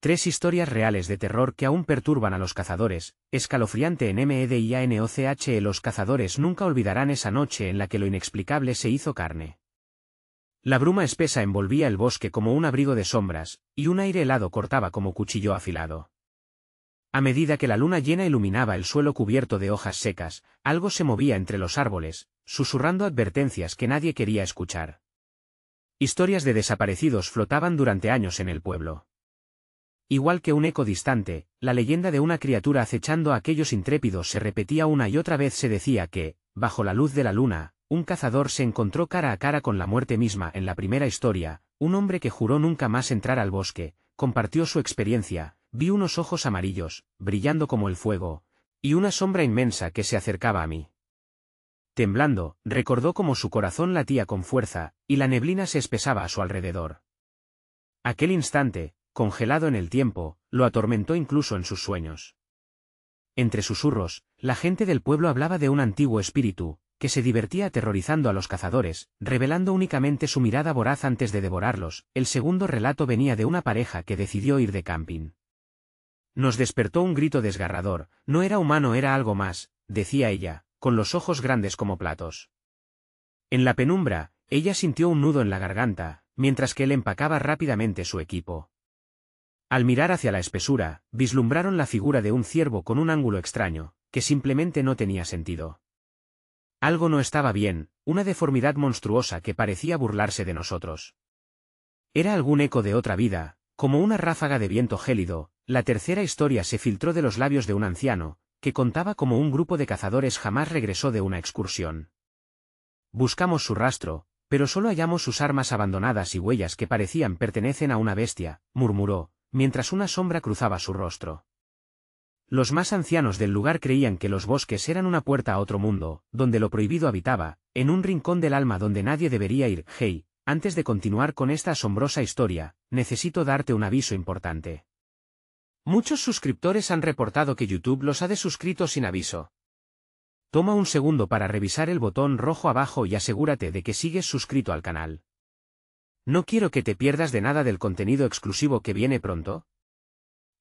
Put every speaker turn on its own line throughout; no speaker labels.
Tres historias reales de terror que aún perturban a los cazadores, escalofriante en MEDIANOCHE. Los cazadores nunca olvidarán esa noche en la que lo inexplicable se hizo carne. La bruma espesa envolvía el bosque como un abrigo de sombras, y un aire helado cortaba como cuchillo afilado. A medida que la luna llena iluminaba el suelo cubierto de hojas secas, algo se movía entre los árboles, susurrando advertencias que nadie quería escuchar. Historias de desaparecidos flotaban durante años en el pueblo. Igual que un eco distante, la leyenda de una criatura acechando a aquellos intrépidos se repetía una y otra vez. Se decía que, bajo la luz de la luna, un cazador se encontró cara a cara con la muerte misma. En la primera historia, un hombre que juró nunca más entrar al bosque, compartió su experiencia, vi unos ojos amarillos, brillando como el fuego, y una sombra inmensa que se acercaba a mí. Temblando, recordó cómo su corazón latía con fuerza, y la neblina se espesaba a su alrededor. Aquel instante, congelado en el tiempo, lo atormentó incluso en sus sueños. Entre susurros, la gente del pueblo hablaba de un antiguo espíritu, que se divertía aterrorizando a los cazadores, revelando únicamente su mirada voraz antes de devorarlos. El segundo relato venía de una pareja que decidió ir de camping. Nos despertó un grito desgarrador, no era humano, era algo más, decía ella, con los ojos grandes como platos. En la penumbra, ella sintió un nudo en la garganta, mientras que él empacaba rápidamente su equipo. Al mirar hacia la espesura, vislumbraron la figura de un ciervo con un ángulo extraño, que simplemente no tenía sentido. Algo no estaba bien, una deformidad monstruosa que parecía burlarse de nosotros. Era algún eco de otra vida, como una ráfaga de viento gélido. La tercera historia se filtró de los labios de un anciano, que contaba cómo un grupo de cazadores jamás regresó de una excursión. Buscamos su rastro, pero solo hallamos sus armas abandonadas y huellas que parecían pertenecen a una bestia, murmuró, mientras una sombra cruzaba su rostro. Los más ancianos del lugar creían que los bosques eran una puerta a otro mundo, donde lo prohibido habitaba, en un rincón del alma donde nadie debería ir. Hey, antes de continuar con esta asombrosa historia, necesito darte un aviso importante. Muchos suscriptores han reportado que YouTube los ha desuscrito sin aviso. Toma un segundo para revisar el botón rojo abajo y asegúrate de que sigues suscrito al canal. No quiero que te pierdas de nada del contenido exclusivo que viene pronto.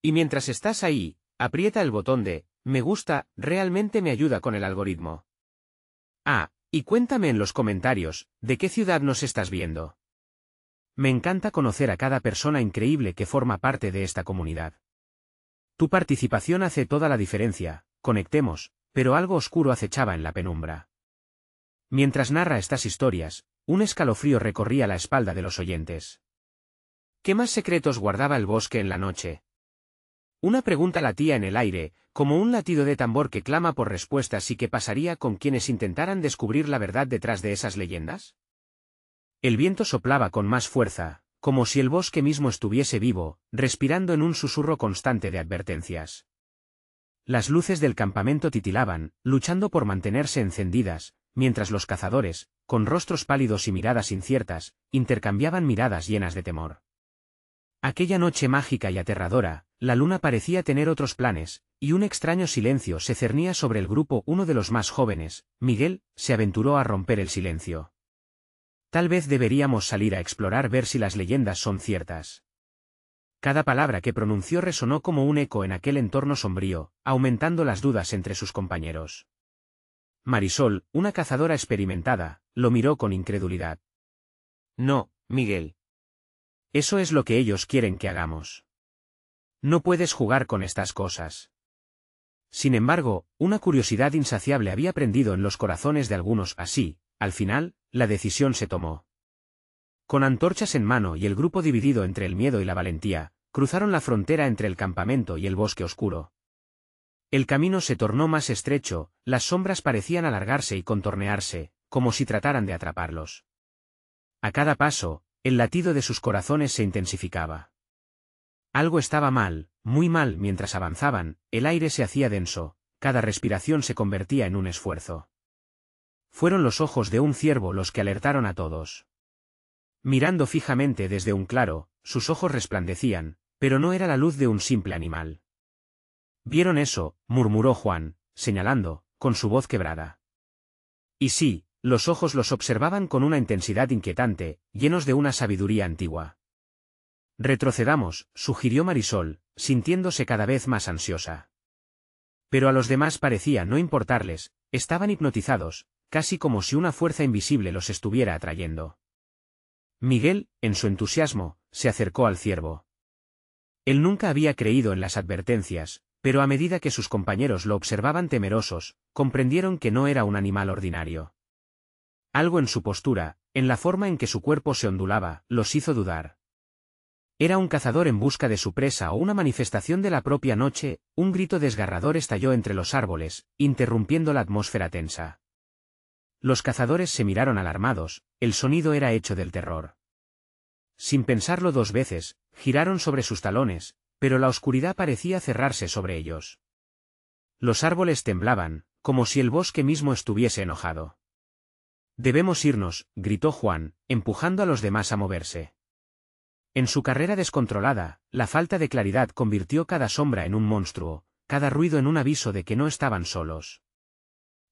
Y mientras estás ahí, aprieta el botón de me gusta, realmente me ayuda con el algoritmo. Ah, y cuéntame en los comentarios, ¿de qué ciudad nos estás viendo? Me encanta conocer a cada persona increíble que forma parte de esta comunidad. Tu participación hace toda la diferencia. Conectemos, pero algo oscuro acechaba en la penumbra. Mientras narra estas historias, un escalofrío recorría la espalda de los oyentes. ¿Qué más secretos guardaba el bosque en la noche? Una pregunta latía en el aire, como un latido de tambor que clama por respuestas. ¿Y qué pasaría con quienes intentaran descubrir la verdad detrás de esas leyendas? El viento soplaba con más fuerza, como si el bosque mismo estuviese vivo, respirando en un susurro constante de advertencias. Las luces del campamento titilaban, luchando por mantenerse encendidas, mientras los cazadores, con rostros pálidos y miradas inciertas, intercambiaban miradas llenas de temor. Aquella noche mágica y aterradora, la luna parecía tener otros planes, y un extraño silencio se cernía sobre el grupo. Uno de los más jóvenes, Miguel, se aventuró a romper el silencio. Tal vez deberíamos salir a explorar, ver si las leyendas son ciertas. Cada palabra que pronunció resonó como un eco en aquel entorno sombrío, aumentando las dudas entre sus compañeros. Marisol, una cazadora experimentada, lo miró con incredulidad. No, Miguel. Eso es lo que ellos quieren que hagamos. No puedes jugar con estas cosas. Sin embargo, una curiosidad insaciable había prendido en los corazones de algunos. Así, al final, la decisión se tomó. Con antorchas en mano y el grupo dividido entre el miedo y la valentía, cruzaron la frontera entre el campamento y el bosque oscuro. El camino se tornó más estrecho, las sombras parecían alargarse y contornearse, como si trataran de atraparlos. A cada paso, el latido de sus corazones se intensificaba. Algo estaba mal, muy mal. Mientras avanzaban, el aire se hacía denso, cada respiración se convertía en un esfuerzo. Fueron los ojos de un ciervo los que alertaron a todos. Mirando fijamente desde un claro, sus ojos resplandecían, pero no era la luz de un simple animal. ¿Vieron eso?, murmuró Juan, señalando, con su voz quebrada. Y sí, los ojos los observaban con una intensidad inquietante, llenos de una sabiduría antigua. Retrocedamos, sugirió Marisol, sintiéndose cada vez más ansiosa. Pero a los demás parecía no importarles, estaban hipnotizados, casi como si una fuerza invisible los estuviera atrayendo. Miguel, en su entusiasmo, se acercó al ciervo. Él nunca había creído en las advertencias, pero a medida que sus compañeros lo observaban temerosos, comprendieron que no era un animal ordinario. Algo en su postura, en la forma en que su cuerpo se ondulaba, los hizo dudar. ¿Era un cazador en busca de su presa o una manifestación de la propia noche? Un grito desgarrador estalló entre los árboles, interrumpiendo la atmósfera tensa. Los cazadores se miraron alarmados, el sonido era hecho del terror. Sin pensarlo dos veces, giraron sobre sus talones, pero la oscuridad parecía cerrarse sobre ellos. Los árboles temblaban, como si el bosque mismo estuviese enojado. «Debemos irnos», gritó Juan, empujando a los demás a moverse. En su carrera descontrolada, la falta de claridad convirtió cada sombra en un monstruo, cada ruido en un aviso de que no estaban solos.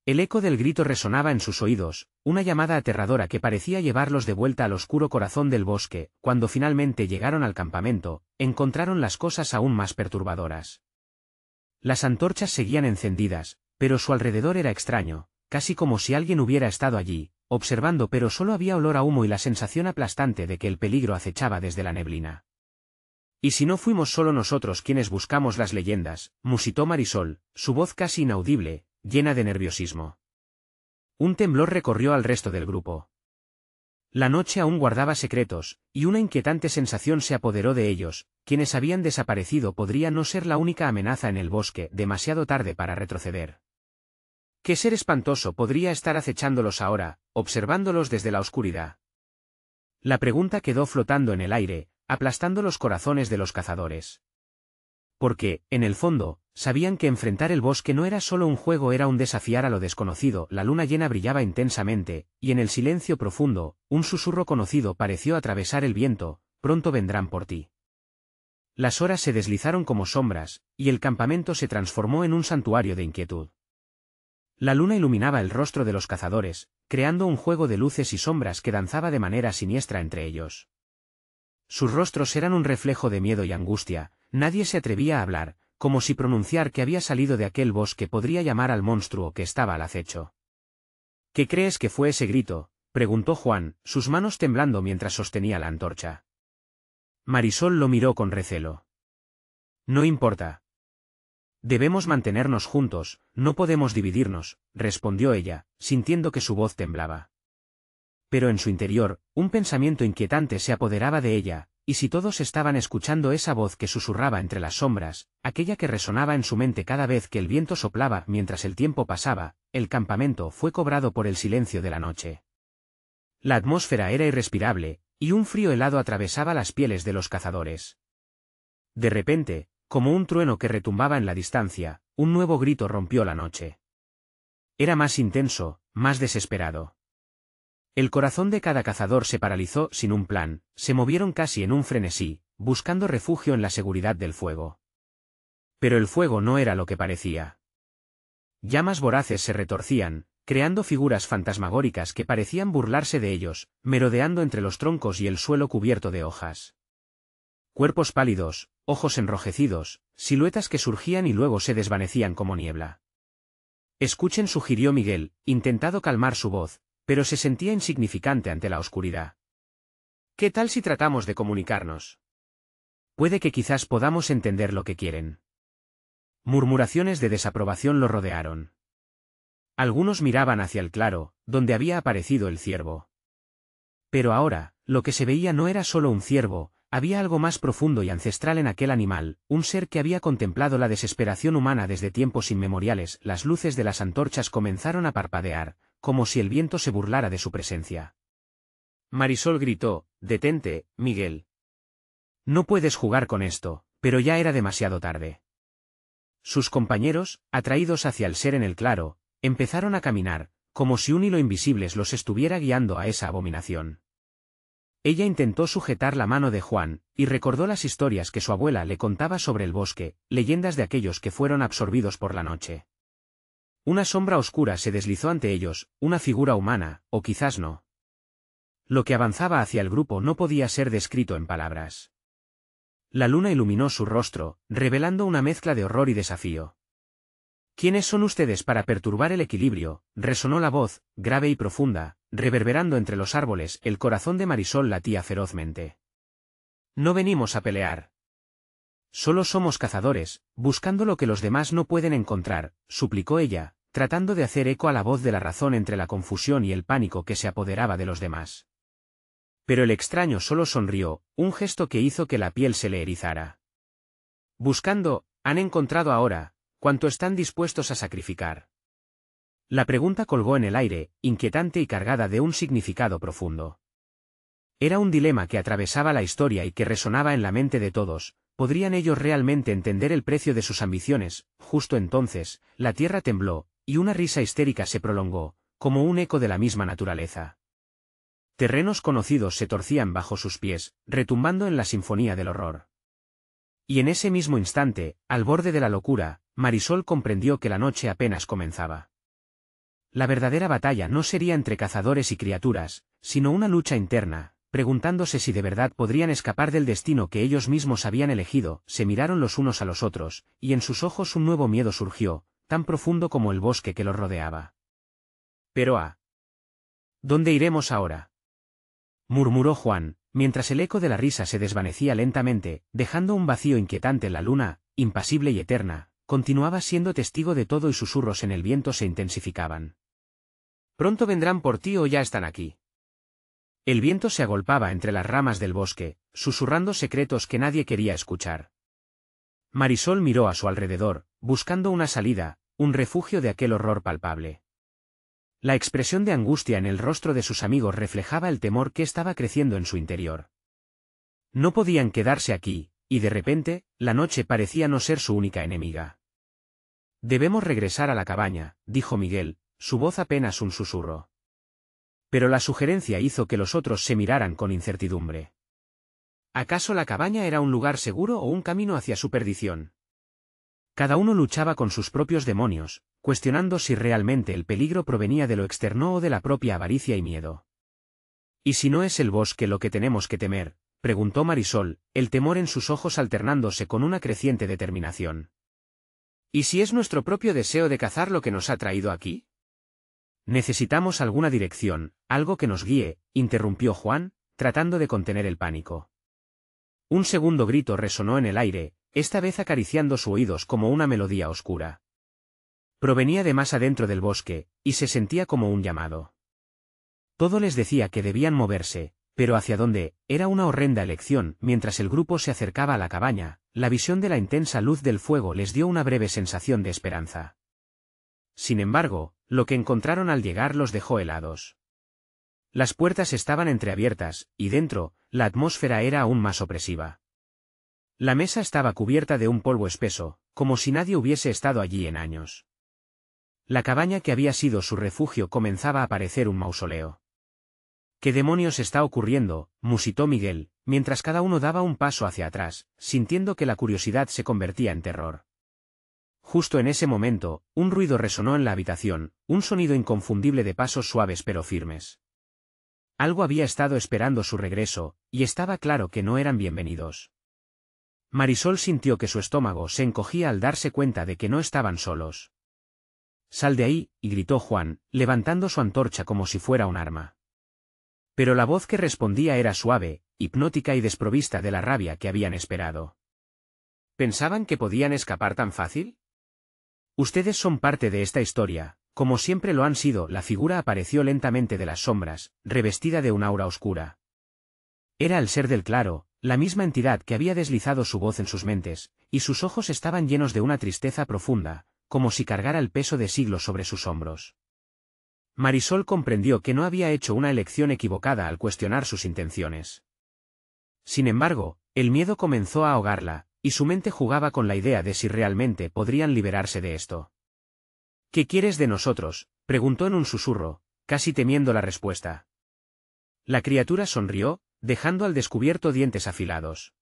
El eco del grito resonaba en sus oídos, una llamada aterradora que parecía llevarlos de vuelta al oscuro corazón del bosque. Cuando finalmente llegaron al campamento, encontraron las cosas aún más perturbadoras. Las antorchas seguían encendidas, pero su alrededor era extraño, casi como si alguien hubiera estado allí, observando, pero solo había olor a humo y la sensación aplastante de que el peligro acechaba desde la neblina. «¿Y si no fuimos solo nosotros quienes buscamos las leyendas?», musitó Marisol, su voz casi inaudible, llena de nerviosismo. Un temblor recorrió al resto del grupo. La noche aún guardaba secretos, y una inquietante sensación se apoderó de ellos. Quienes habían desaparecido podría no ser la única amenaza en el bosque, demasiado tarde para retroceder. ¿Qué ser espantoso podría estar acechándolos ahora, observándolos desde la oscuridad? La pregunta quedó flotando en el aire, aplastando los corazones de los cazadores. Porque, en el fondo, sabían que enfrentar el bosque no era solo un juego, era un desafiar a lo desconocido. La luna llena brillaba intensamente, y en el silencio profundo, un susurro conocido pareció atravesar el viento: «Pronto vendrán por ti». Las horas se deslizaron como sombras, y el campamento se transformó en un santuario de inquietud. La luna iluminaba el rostro de los cazadores, creando un juego de luces y sombras que danzaba de manera siniestra entre ellos. Sus rostros eran un reflejo de miedo y angustia, nadie se atrevía a hablar, como si pronunciar que había salido de aquel bosque podría llamar al monstruo que estaba al acecho. «¿Qué crees que fue ese grito?», preguntó Juan, sus manos temblando mientras sostenía la antorcha. Marisol lo miró con recelo. «No importa. Debemos mantenernos juntos, no podemos dividirnos», respondió ella, sintiendo que su voz temblaba. Pero en su interior, un pensamiento inquietante se apoderaba de ella. ¿Y si todos estaban escuchando esa voz que susurraba entre las sombras, aquella que resonaba en su mente cada vez que el viento soplaba? Mientras el tiempo pasaba, el campamento fue cobrado por el silencio de la noche. La atmósfera era irrespirable, y un frío helado atravesaba las pieles de los cazadores. De repente, como un trueno que retumbaba en la distancia, un nuevo grito rompió la noche. Era más intenso, más desesperado. El corazón de cada cazador se paralizó sin un plan, se movieron casi en un frenesí, buscando refugio en la seguridad del fuego. Pero el fuego no era lo que parecía. Llamas voraces se retorcían, creando figuras fantasmagóricas que parecían burlarse de ellos, merodeando entre los troncos y el suelo cubierto de hojas. Cuerpos pálidos, ojos enrojecidos, siluetas que surgían y luego se desvanecían como niebla. «Escuchen», sugirió Miguel, intentando calmar su voz, pero se sentía insignificante ante la oscuridad. «¿Qué tal si tratamos de comunicarnos? Puede que quizás podamos entender lo que quieren». Murmuraciones de desaprobación lo rodearon. Algunos miraban hacia el claro, donde había aparecido el ciervo. Pero ahora, lo que se veía no era solo un ciervo, había algo más profundo y ancestral en aquel animal, un ser que había contemplado la desesperación humana desde tiempos inmemoriales. Las luces de las antorchas comenzaron a parpadear, como si el viento se burlara de su presencia. Marisol gritó: «Detente, Miguel. No puedes jugar con esto», pero ya era demasiado tarde. Sus compañeros, atraídos hacia el ser en el claro, empezaron a caminar, como si un hilo invisible los estuviera guiando a esa abominación. Ella intentó sujetar la mano de Juan, y recordó las historias que su abuela le contaba sobre el bosque, leyendas de aquellos que fueron absorbidos por la noche. Una sombra oscura se deslizó ante ellos, una figura humana, o quizás no. Lo que avanzaba hacia el grupo no podía ser descrito en palabras. La luna iluminó su rostro, revelando una mezcla de horror y desafío. ¿Quiénes son ustedes para perturbar el equilibrio? Resonó la voz, grave y profunda, reverberando entre los árboles. El corazón de Marisol latía ferozmente. No venimos a pelear. Solo somos cazadores, buscando lo que los demás no pueden encontrar, suplicó ella, tratando de hacer eco a la voz de la razón entre la confusión y el pánico que se apoderaba de los demás. Pero el extraño solo sonrió, un gesto que hizo que la piel se le erizara. Buscando, han encontrado ahora, ¿cuánto están dispuestos a sacrificar? La pregunta colgó en el aire, inquietante y cargada de un significado profundo. Era un dilema que atravesaba la historia y que resonaba en la mente de todos. ¿Podrían ellos realmente entender el precio de sus ambiciones? Justo entonces, la tierra tembló, y una risa histérica se prolongó, como un eco de la misma naturaleza. Terrenos conocidos se torcían bajo sus pies, retumbando en la sinfonía del horror. Y en ese mismo instante, al borde de la locura, Marisol comprendió que la noche apenas comenzaba. La verdadera batalla no sería entre cazadores y criaturas, sino una lucha interna. Preguntándose si de verdad podrían escapar del destino que ellos mismos habían elegido, se miraron los unos a los otros, y en sus ojos un nuevo miedo surgió, tan profundo como el bosque que los rodeaba. Pero ¿dónde iremos ahora? Murmuró Juan, mientras el eco de la risa se desvanecía lentamente, dejando un vacío inquietante en la luna, impasible y eterna, continuaba siendo testigo de todo y susurros en el viento se intensificaban. Pronto vendrán por ti o ya están aquí. El viento se agolpaba entre las ramas del bosque, susurrando secretos que nadie quería escuchar. Marisol miró a su alrededor, buscando una salida, un refugio de aquel horror palpable. La expresión de angustia en el rostro de sus amigos reflejaba el temor que estaba creciendo en su interior. No podían quedarse aquí, y de repente, la noche parecía no ser su única enemiga. Debemos regresar a la cabaña, dijo Miguel, su voz apenas un susurro. Pero la sugerencia hizo que los otros se miraran con incertidumbre. ¿Acaso la cabaña era un lugar seguro o un camino hacia su perdición? Cada uno luchaba con sus propios demonios, cuestionando si realmente el peligro provenía de lo externo o de la propia avaricia y miedo. ¿Y si no es el bosque lo que tenemos que temer?, preguntó Marisol, el temor en sus ojos alternándose con una creciente determinación. ¿Y si es nuestro propio deseo de cazar lo que nos ha traído aquí? Necesitamos alguna dirección, algo que nos guíe, interrumpió Juan, tratando de contener el pánico. Un segundo grito resonó en el aire, esta vez acariciando sus oídos como una melodía oscura. Provenía de más adentro del bosque, y se sentía como un llamado. Todo les decía que debían moverse, pero hacia dónde, era una horrenda elección. Mientras el grupo se acercaba a la cabaña, la visión de la intensa luz del fuego les dio una breve sensación de esperanza. Sin embargo, lo que encontraron al llegar los dejó helados. Las puertas estaban entreabiertas, y dentro, la atmósfera era aún más opresiva. La mesa estaba cubierta de un polvo espeso, como si nadie hubiese estado allí en años. La cabaña que había sido su refugio comenzaba a parecer un mausoleo. ¿Qué demonios está ocurriendo?, musitó Miguel, mientras cada uno daba un paso hacia atrás, sintiendo que la curiosidad se convertía en terror. Justo en ese momento, un ruido resonó en la habitación, un sonido inconfundible de pasos suaves pero firmes. Algo había estado esperando su regreso, y estaba claro que no eran bienvenidos. Marisol sintió que su estómago se encogía al darse cuenta de que no estaban solos. «Sal de ahí», y gritó Juan, levantando su antorcha como si fuera un arma. Pero la voz que respondía era suave, hipnótica y desprovista de la rabia que habían esperado. ¿Pensaban que podían escapar tan fácil? Ustedes son parte de esta historia, como siempre lo han sido. La figura apareció lentamente de las sombras, revestida de un aura oscura. Era el ser del claro, la misma entidad que había deslizado su voz en sus mentes, y sus ojos estaban llenos de una tristeza profunda, como si cargara el peso de siglos sobre sus hombros. Marisol comprendió que no había hecho una elección equivocada al cuestionar sus intenciones. Sin embargo, el miedo comenzó a ahogarla, y su mente jugaba con la idea de si realmente podrían liberarse de esto. «¿Qué quieres de nosotros?», preguntó en un susurro, casi temiendo la respuesta. La criatura sonrió, dejando al descubierto dientes afilados.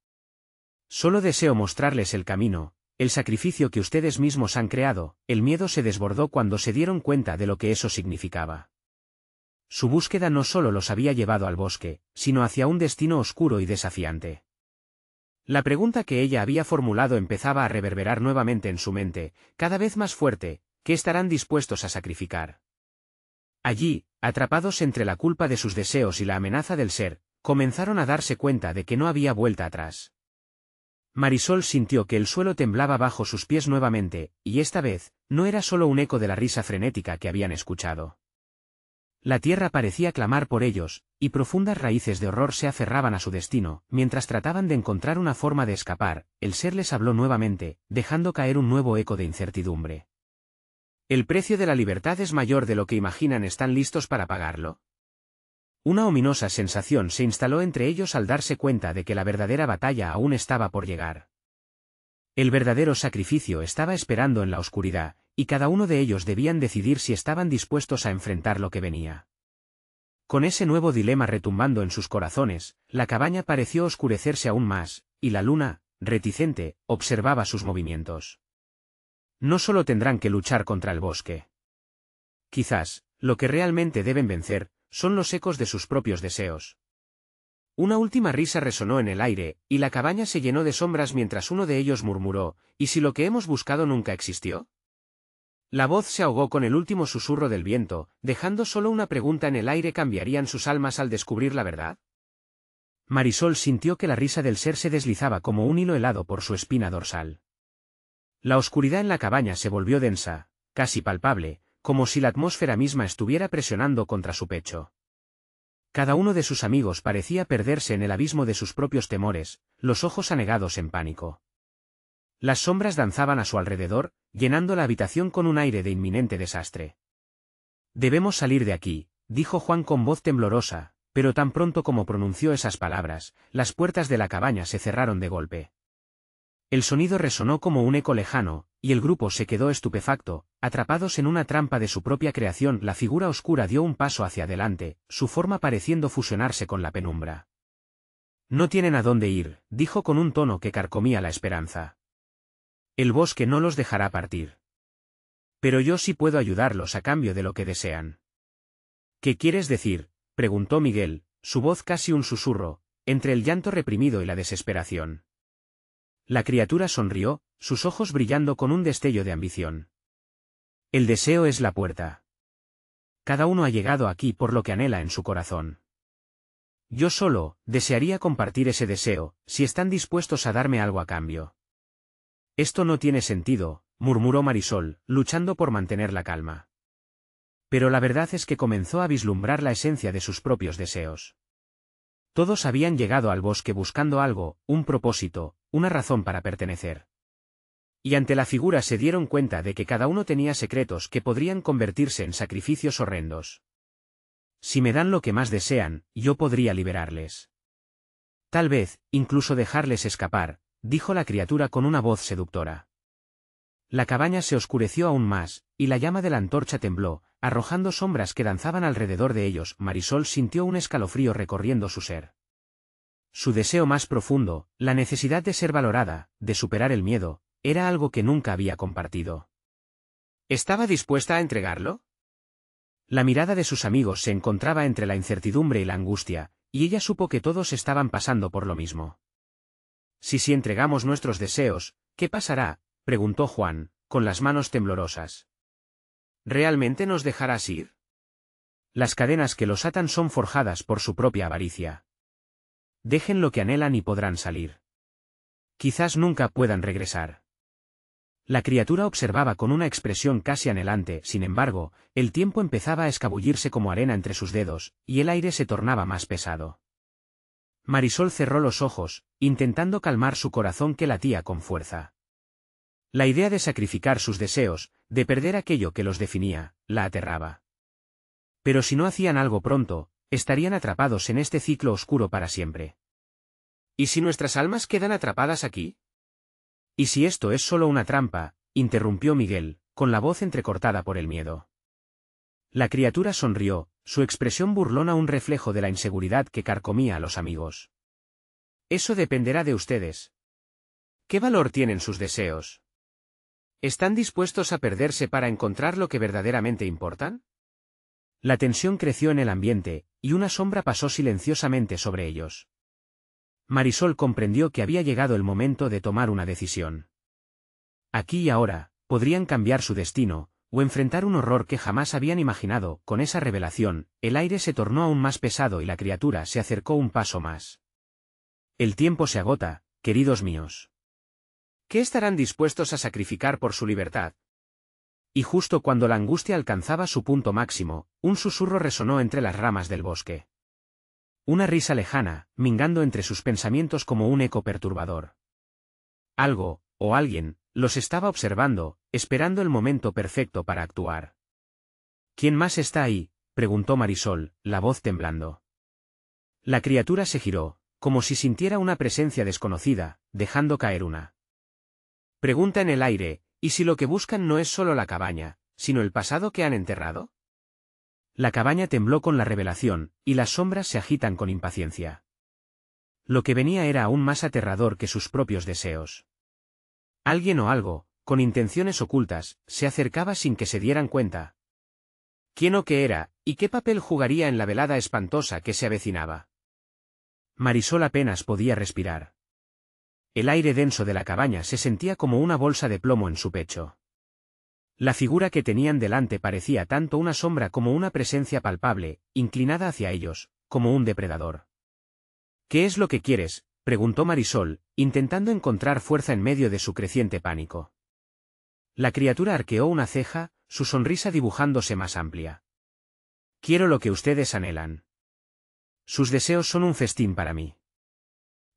«Solo deseo mostrarles el camino, el sacrificio que ustedes mismos han creado». El miedo se desbordó cuando se dieron cuenta de lo que eso significaba. Su búsqueda no solo los había llevado al bosque, sino hacia un destino oscuro y desafiante. La pregunta que ella había formulado empezaba a reverberar nuevamente en su mente, cada vez más fuerte: ¿qué estarán dispuestos a sacrificar? Allí, atrapados entre la culpa de sus deseos y la amenaza del ser, comenzaron a darse cuenta de que no había vuelta atrás. Marisol sintió que el suelo temblaba bajo sus pies nuevamente, y esta vez, no era solo un eco de la risa frenética que habían escuchado. La tierra parecía clamar por ellos, y profundas raíces de horror se aferraban a su destino. Mientras trataban de encontrar una forma de escapar, el ser les habló nuevamente, dejando caer un nuevo eco de incertidumbre. El precio de la libertad es mayor de lo que imaginan. ¿Están listos para pagarlo? Una ominosa sensación se instaló entre ellos al darse cuenta de que la verdadera batalla aún estaba por llegar. El verdadero sacrificio estaba esperando en la oscuridad, y cada uno de ellos debían decidir si estaban dispuestos a enfrentar lo que venía. Con ese nuevo dilema retumbando en sus corazones, la cabaña pareció oscurecerse aún más, y la luna, reticente, observaba sus movimientos. No solo tendrán que luchar contra el bosque. Quizás, lo que realmente deben vencer, son los ecos de sus propios deseos. Una última risa resonó en el aire, y la cabaña se llenó de sombras mientras uno de ellos murmuró: ¿y si lo que hemos buscado nunca existió? La voz se ahogó con el último susurro del viento, dejando solo una pregunta en el aire: ¿cambiarían sus almas al descubrir la verdad? Marisol sintió que la risa del ser se deslizaba como un hilo helado por su espina dorsal. La oscuridad en la cabaña se volvió densa, casi palpable, como si la atmósfera misma estuviera presionando contra su pecho. Cada uno de sus amigos parecía perderse en el abismo de sus propios temores, los ojos anegados en pánico. Las sombras danzaban a su alrededor, llenando la habitación con un aire de inminente desastre. «Debemos salir de aquí», dijo Juan con voz temblorosa, pero tan pronto como pronunció esas palabras, las puertas de la cabaña se cerraron de golpe. El sonido resonó como un eco lejano, y el grupo se quedó estupefacto, atrapados en una trampa de su propia creación. La figura oscura dio un paso hacia adelante, su forma pareciendo fusionarse con la penumbra. «No tienen a dónde ir», dijo con un tono que carcomía la esperanza. «El bosque no los dejará partir. Pero yo sí puedo ayudarlos a cambio de lo que desean». «¿Qué quieres decir?», preguntó Miguel, su voz casi un susurro, entre el llanto reprimido y la desesperación. La criatura sonrió, sus ojos brillando con un destello de ambición. «El deseo es la puerta. Cada uno ha llegado aquí por lo que anhela en su corazón. Yo solo desearía compartir ese deseo, si están dispuestos a darme algo a cambio». «Esto no tiene sentido», murmuró Marisol, luchando por mantener la calma. Pero la verdad es que comenzó a vislumbrar la esencia de sus propios deseos. Todos habían llegado al bosque buscando algo, un propósito, una razón para pertenecer. Y ante la figura se dieron cuenta de que cada uno tenía secretos que podrían convertirse en sacrificios horrendos. «Si me dan lo que más desean, yo podría liberarles. Tal vez, incluso dejarles escapar», dijo la criatura con una voz seductora. La cabaña se oscureció aún más, y la llama de la antorcha tembló, arrojando sombras que danzaban alrededor de ellos. Marisol sintió un escalofrío recorriendo su ser. Su deseo más profundo, la necesidad de ser valorada, de superar el miedo, era algo que nunca había compartido. ¿Estaba dispuesta a entregarlo? La mirada de sus amigos se encontraba entre la incertidumbre y la angustia, y ella supo que todos estaban pasando por lo mismo. Si entregamos nuestros deseos, ¿qué pasará?, preguntó Juan, con las manos temblorosas. ¿Realmente nos dejarás ir? Las cadenas que los atan son forjadas por su propia avaricia. Dejen lo que anhelan y podrán salir. Quizás nunca puedan regresar. La criatura observaba con una expresión casi anhelante. Sin embargo, el tiempo empezaba a escabullirse como arena entre sus dedos, y el aire se tornaba más pesado. Marisol cerró los ojos, intentando calmar su corazón que latía con fuerza. La idea de sacrificar sus deseos, de perder aquello que los definía, la aterraba. Pero si no hacían algo pronto, estarían atrapados en este ciclo oscuro para siempre. ¿Y si nuestras almas quedan atrapadas aquí? ¿Y si esto es solo una trampa?, interrumpió Miguel, con la voz entrecortada por el miedo. La criatura sonrió, su expresión burlona un reflejo de la inseguridad que carcomía a los amigos. Eso dependerá de ustedes. ¿Qué valor tienen sus deseos? ¿Están dispuestos a perderse para encontrar lo que verdaderamente importan? La tensión creció en el ambiente, y una sombra pasó silenciosamente sobre ellos. Marisol comprendió que había llegado el momento de tomar una decisión. Aquí y ahora, podrían cambiar su destino, o enfrentar un horror que jamás habían imaginado. Con esa revelación, el aire se tornó aún más pesado y la criatura se acercó un paso más. El tiempo se agota, queridos míos. ¿Qué estarán dispuestos a sacrificar por su libertad? Y justo cuando la angustia alcanzaba su punto máximo, un susurro resonó entre las ramas del bosque. Una risa lejana, mingando entre sus pensamientos como un eco perturbador. Algo, o alguien, los estaba observando, esperando el momento perfecto para actuar. ¿Quién más está ahí?, preguntó Marisol, la voz temblando. La criatura se giró, como si sintiera una presencia desconocida, dejando caer una pregunta en el aire: ¿y si lo que buscan no es solo la cabaña, sino el pasado que han enterrado? La cabaña tembló con la revelación, y las sombras se agitan con impaciencia. Lo que venía era aún más aterrador que sus propios deseos. Alguien o algo, con intenciones ocultas, se acercaba sin que se dieran cuenta. ¿Quién o qué era, y qué papel jugaría en la velada espantosa que se avecinaba? Marisol apenas podía respirar. El aire denso de la cabaña se sentía como una bolsa de plomo en su pecho. La figura que tenían delante parecía tanto una sombra como una presencia palpable, inclinada hacia ellos, como un depredador. ¿Qué es lo que quieres?, preguntó Marisol, intentando encontrar fuerza en medio de su creciente pánico. La criatura arqueó una ceja, su sonrisa dibujándose más amplia. Quiero lo que ustedes anhelan. Sus deseos son un festín para mí.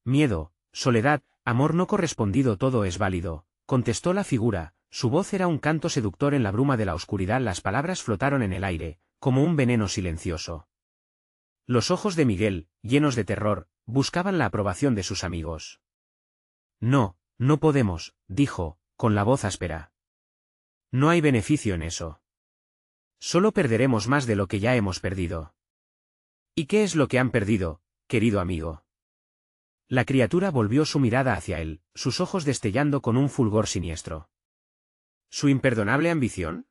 Miedo, soledad, amor no correspondido, todo es válido, contestó la figura. Su voz era un canto seductor en la bruma de la oscuridad. Las palabras flotaron en el aire, como un veneno silencioso. Los ojos de Miguel, llenos de terror, buscaban la aprobación de sus amigos. No, no podemos, dijo, con la voz áspera. No hay beneficio en eso. Solo perderemos más de lo que ya hemos perdido. ¿Y qué es lo que han perdido, querido amigo? La criatura volvió su mirada hacia él, sus ojos destellando con un fulgor siniestro. ¿Su imperdonable ambición?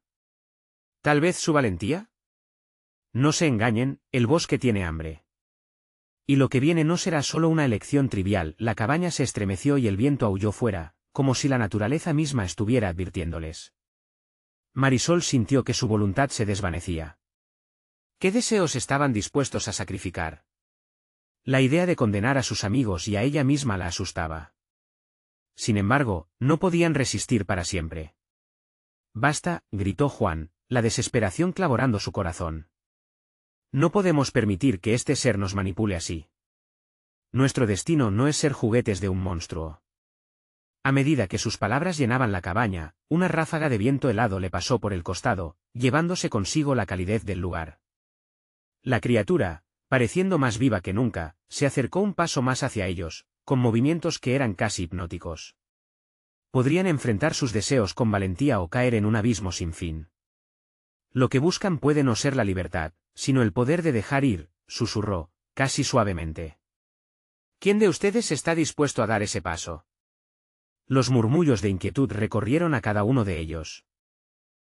¿Tal vez su valentía? No se engañen, el bosque tiene hambre. Y lo que viene no será solo una elección trivial. La cabaña se estremeció y el viento aulló fuera, como si la naturaleza misma estuviera advirtiéndoles. Marisol sintió que su voluntad se desvanecía. ¿Qué deseos estaban dispuestos a sacrificar? La idea de condenar a sus amigos y a ella misma la asustaba. Sin embargo, no podían resistir para siempre. Basta, gritó Juan, la desesperación clavorando su corazón. No podemos permitir que este ser nos manipule así. Nuestro destino no es ser juguetes de un monstruo. A medida que sus palabras llenaban la cabaña, una ráfaga de viento helado le pasó por el costado, llevándose consigo la calidez del lugar. La criatura, pareciendo más viva que nunca, se acercó un paso más hacia ellos, con movimientos que eran casi hipnóticos. Podrían enfrentar sus deseos con valentía o caer en un abismo sin fin. Lo que buscan puede no ser la libertad, sino el poder de dejar ir, susurró, casi suavemente. ¿Quién de ustedes está dispuesto a dar ese paso? Los murmullos de inquietud recorrieron a cada uno de ellos.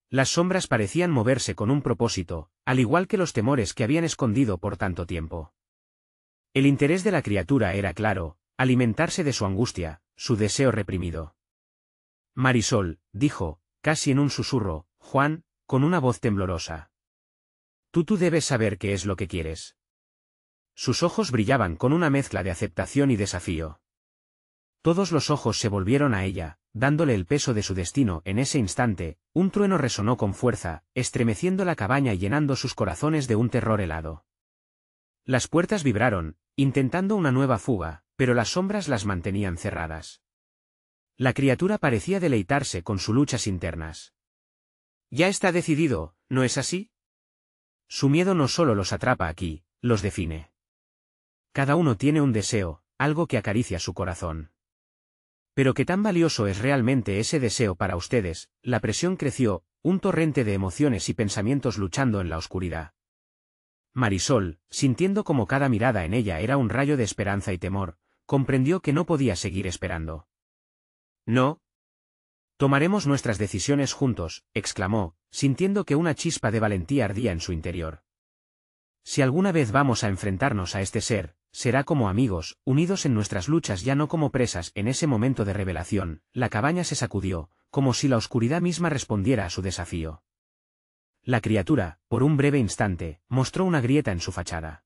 Las sombras parecían moverse con un propósito, al igual que los temores que habían escondido por tanto tiempo. El interés de la criatura era claro: alimentarse de su angustia, su deseo reprimido. Marisol, dijo, casi en un susurro, Juan, con una voz temblorosa. Tú debes saber qué es lo que quieres. Sus ojos brillaban con una mezcla de aceptación y desafío. Todos los ojos se volvieron a ella, dándole el peso de su destino. En ese instante, un trueno resonó con fuerza, estremeciendo la cabaña y llenando sus corazones de un terror helado. Las puertas vibraron, intentando una nueva fuga, pero las sombras las mantenían cerradas. La criatura parecía deleitarse con sus luchas internas. Ya está decidido, ¿no es así? Su miedo no solo los atrapa aquí, los define. Cada uno tiene un deseo, algo que acaricia su corazón. Pero ¿qué tan valioso es realmente ese deseo para ustedes? La presión creció, un torrente de emociones y pensamientos luchando en la oscuridad. Marisol, sintiendo como cada mirada en ella era un rayo de esperanza y temor, comprendió que no podía seguir esperando. No. Tomaremos nuestras decisiones juntos, exclamó, sintiendo que una chispa de valentía ardía en su interior. Si alguna vez vamos a enfrentarnos a este ser, será como amigos, unidos en nuestras luchas ya no como presas. En ese momento de revelación, la cabaña se sacudió, como si la oscuridad misma respondiera a su desafío. La criatura, por un breve instante, mostró una grieta en su fachada.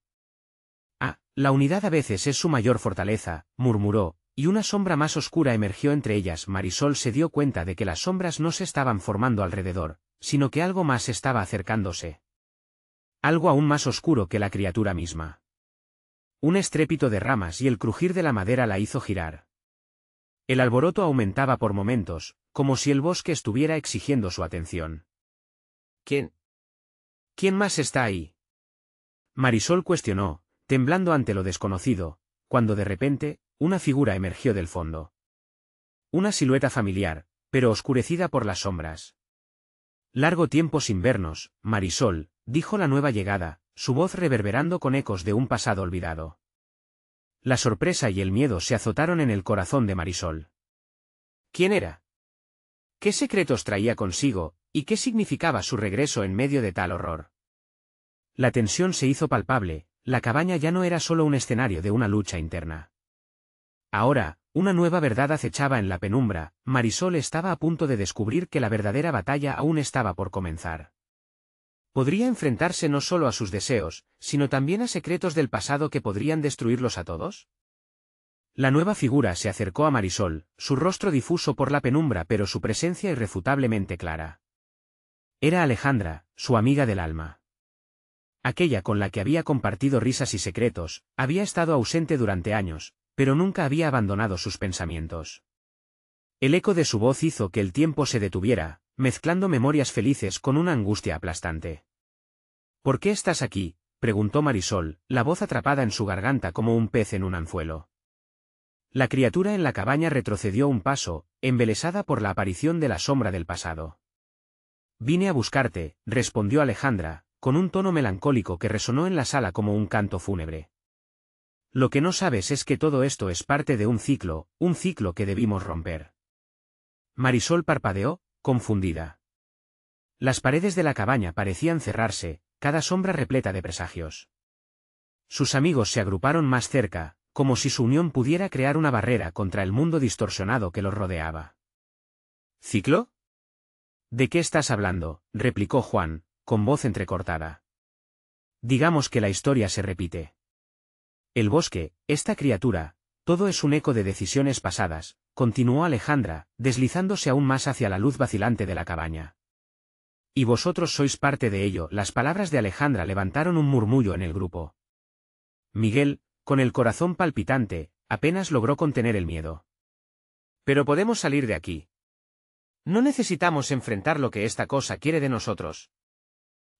Ah, la unidad a veces es su mayor fortaleza, murmuró, y una sombra más oscura emergió entre ellas. Marisol se dio cuenta de que las sombras no se estaban formando alrededor, sino que algo más estaba acercándose. Algo aún más oscuro que la criatura misma. Un estrépito de ramas y el crujir de la madera la hizo girar. El alboroto aumentaba por momentos, como si el bosque estuviera exigiendo su atención. ¿Quién más está ahí? Marisol cuestionó, temblando ante lo desconocido, cuando de repente, una figura emergió del fondo. Una silueta familiar, pero oscurecida por las sombras. Largo tiempo sin vernos, Marisol, dijo la nueva llegada, su voz reverberando con ecos de un pasado olvidado. La sorpresa y el miedo se azotaron en el corazón de Marisol. ¿Quién era? ¿Qué secretos traía consigo, y qué significaba su regreso en medio de tal horror? La tensión se hizo palpable, la cabaña ya no era solo un escenario de una lucha interna. Ahora, una nueva verdad acechaba en la penumbra. Marisol estaba a punto de descubrir que la verdadera batalla aún estaba por comenzar. ¿Podría enfrentarse no solo a sus deseos, sino también a secretos del pasado que podrían destruirlos a todos? La nueva figura se acercó a Marisol, su rostro difuso por la penumbra pero su presencia irrefutablemente clara. Era Alejandra, su amiga del alma. Aquella con la que había compartido risas y secretos, había estado ausente durante años, pero nunca había abandonado sus pensamientos. El eco de su voz hizo que el tiempo se detuviera, mezclando memorias felices con una angustia aplastante. ¿Por qué estás aquí?, preguntó Marisol, la voz atrapada en su garganta como un pez en un anzuelo. La criatura en la cabaña retrocedió un paso, embelesada por la aparición de la sombra del pasado. Vine a buscarte, respondió Alejandra, con un tono melancólico que resonó en la sala como un canto fúnebre. Lo que no sabes es que todo esto es parte de un ciclo que debimos romper. Marisol parpadeó, confundida. Las paredes de la cabaña parecían cerrarse, cada sombra repleta de presagios. Sus amigos se agruparon más cerca, como si su unión pudiera crear una barrera contra el mundo distorsionado que los rodeaba. ¿Ciclo? ¿De qué estás hablando?, replicó Juan, con voz entrecortada. Digamos que la historia se repite. El bosque, esta criatura, todo es un eco de decisiones pasadas, continuó Alejandra, deslizándose aún más hacia la luz vacilante de la cabaña. Y vosotros sois parte de ello. Las palabras de Alejandra levantaron un murmullo en el grupo. Miguel, con el corazón palpitante, apenas logró contener el miedo. Pero podemos salir de aquí. No necesitamos enfrentar lo que esta cosa quiere de nosotros.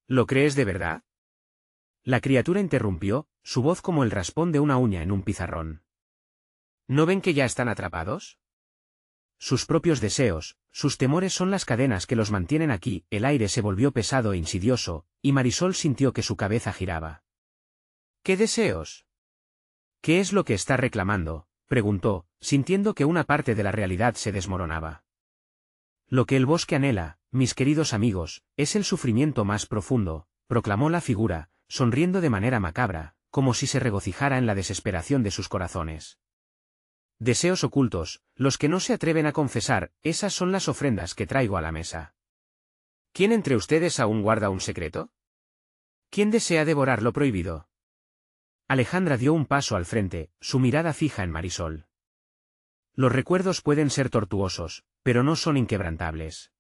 ¿Lo crees de verdad? La criatura interrumpió, su voz como el raspón de una uña en un pizarrón. ¿No ven que ya están atrapados? Sus propios deseos, sus temores son las cadenas que los mantienen aquí. El aire se volvió pesado e insidioso, y Marisol sintió que su cabeza giraba. ¿Qué deseos? ¿Qué es lo que está reclamando?, preguntó, sintiendo que una parte de la realidad se desmoronaba. Lo que el bosque anhela, mis queridos amigos, es el sufrimiento más profundo, proclamó la figura, sonriendo de manera macabra, como si se regocijara en la desesperación de sus corazones. Deseos ocultos, los que no se atreven a confesar, esas son las ofrendas que traigo a la mesa. ¿Quién entre ustedes aún guarda un secreto? ¿Quién desea devorar lo prohibido? Alejandra dio un paso al frente, su mirada fija en Marisol. Los recuerdos pueden ser tortuosos, pero no son inquebrantables.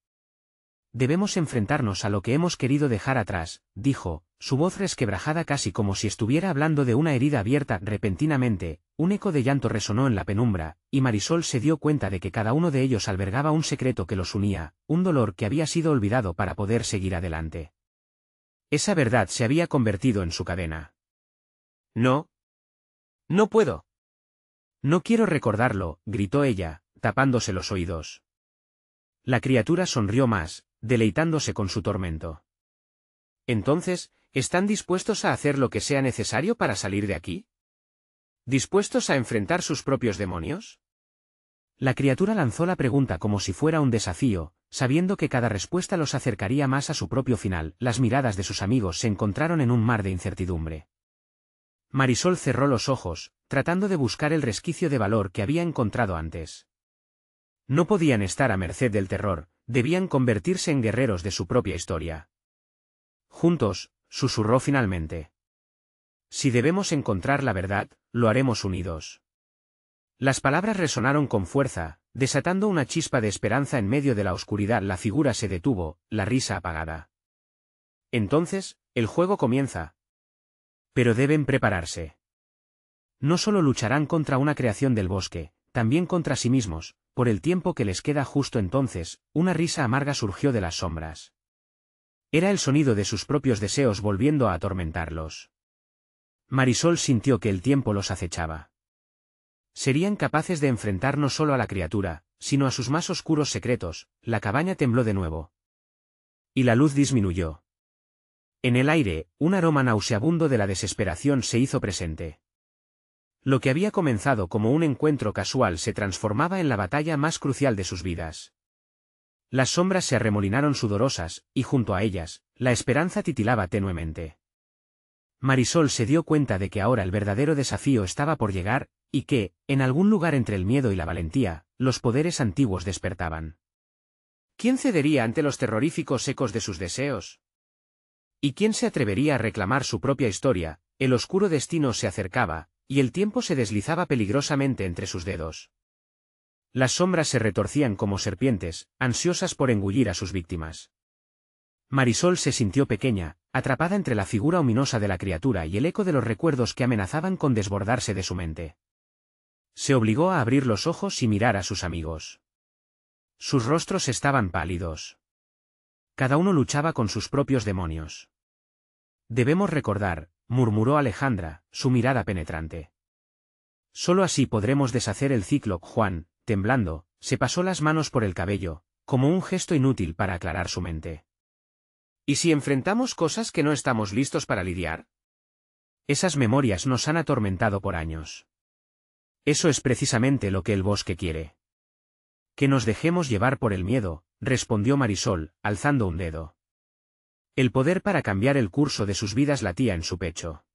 Debemos enfrentarnos a lo que hemos querido dejar atrás, dijo, su voz resquebrajada casi como si estuviera hablando de una herida abierta. Repentinamente, un eco de llanto resonó en la penumbra, y Marisol se dio cuenta de que cada uno de ellos albergaba un secreto que los unía, un dolor que había sido olvidado para poder seguir adelante. Esa verdad se había convertido en su cadena. No. No puedo. No quiero recordarlo, gritó ella, tapándose los oídos. La criatura sonrió más, deleitándose con su tormento. Entonces, ¿están dispuestos a hacer lo que sea necesario para salir de aquí? ¿Dispuestos a enfrentar sus propios demonios? La criatura lanzó la pregunta como si fuera un desafío, sabiendo que cada respuesta los acercaría más a su propio final. Las miradas de sus amigos se encontraron en un mar de incertidumbre. Marisol cerró los ojos, tratando de buscar el resquicio de valor que había encontrado antes. No podían estar a merced del terror, debían convertirse en guerreros de su propia historia. Juntos, susurró finalmente. Si debemos encontrar la verdad, lo haremos unidos. Las palabras resonaron con fuerza, desatando una chispa de esperanza en medio de la oscuridad. La figura se detuvo, la risa apagada. Entonces, el juego comienza. Pero deben prepararse. No solo lucharán contra una creación del bosque, también contra sí mismos. Por el tiempo que les queda. Justo entonces, una risa amarga surgió de las sombras. Era el sonido de sus propios deseos volviendo a atormentarlos. Marisol sintió que el tiempo los acechaba. Serían capaces de enfrentar no solo a la criatura, sino a sus más oscuros secretos. La cabaña tembló de nuevo. Y la luz disminuyó. En el aire, un aroma nauseabundo de la desesperación se hizo presente. Lo que había comenzado como un encuentro casual se transformaba en la batalla más crucial de sus vidas. Las sombras se arremolinaron sudorosas, y junto a ellas, la esperanza titilaba tenuemente. Marisol se dio cuenta de que ahora el verdadero desafío estaba por llegar, y que, en algún lugar entre el miedo y la valentía, los poderes antiguos despertaban. ¿Quién cedería ante los terroríficos ecos de sus deseos? ¿Y quién se atrevería a reclamar su propia historia? El oscuro destino se acercaba, y el tiempo se deslizaba peligrosamente entre sus dedos. Las sombras se retorcían como serpientes, ansiosas por engullir a sus víctimas. Marisol se sintió pequeña, atrapada entre la figura ominosa de la criatura y el eco de los recuerdos que amenazaban con desbordarse de su mente. Se obligó a abrir los ojos y mirar a sus amigos. Sus rostros estaban pálidos. Cada uno luchaba con sus propios demonios. Debemos recordar, murmuró Alejandra, su mirada penetrante. Solo así podremos deshacer el ciclo. Juan, temblando, se pasó las manos por el cabello, como un gesto inútil para aclarar su mente. ¿Y si enfrentamos cosas que no estamos listos para lidiar? Esas memorias nos han atormentado por años. Eso es precisamente lo que el bosque quiere. Que nos dejemos llevar por el miedo, respondió Marisol, alzando un dedo. El poder para cambiar el curso de sus vidas latía en su pecho.